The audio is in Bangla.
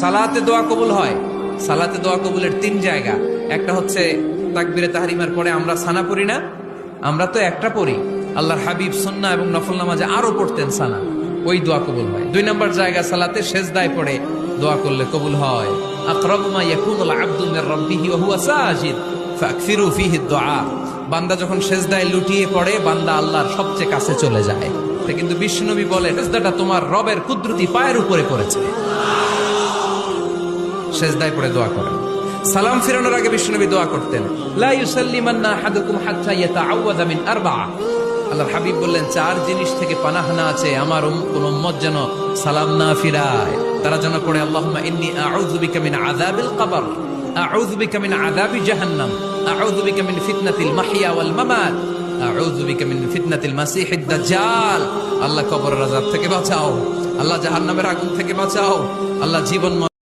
সালাতে দোয়া কবুল হয়। সালাতে দোয়া কবুলের 3 জায়গা। একটা হচ্ছে তাকবীরে তাহরিমার পরে আমরা সানা পড়ি না, আমরা তো একটা পড়ি। আল্লাহর হাবিব সুন্নাহ এবং নফল নামাজে আরো পড়তেন সানা, ওই দোয়া কবুল হয়। 2 নম্বর জায়গা সালাতে সেজদায় পড়ে দোয়া করলে কবুল হয়। আকরাবু মা ইয়াকুনুল আবদু মির রাব্বিহি ওয়া হুয়া সাজিদ ফাকসিরু ফীহি দুআ। বান্দা যখন সেজদায় লুটিয়ে পড়ে, বান্দা আল্লাহর সবচেয়ে কাছে চলে যায়। কিন্তু বিশ্বনবী বলে, সেজদাটা তোমার রবের কুদরতি পায়ের উপরে করেছে। সেজদায় পড়ে দোয়া করেন। সালাম ফিরানোর আগে বিশ্বনবী দোয়া করতেন, লা ইউসাল্লিমান্না আহাদুকুম হাত্তা ইয়াতাআওয়াযা মিন আরবা'a। আল্লাহর হাবিব বললেন, 4 জিনিস থেকে পানাহ না আছে আমার কোন উম্মত যেন সালাম না ফিরায়। তারা যেন পড়ে, আল্লাহুম্মা ইন্নী আউযু বিকা মিন আযাবিল কবর, আউযু বিকা মিন আযাবি জাহান্নাম, আউযু বিকা মিন ফিতনাতিল মাহইয়া ওয়াল মামাত, আউযু বিকা মিন ফিতনাতিল মাসিহিদ দাজ্জাল। আল্লাহ কবরের আযাব থেকে বাঁচাও, আল্লাহ জাহান্নামের আগুন থেকে বাঁচাও, আল্লাহ জীবন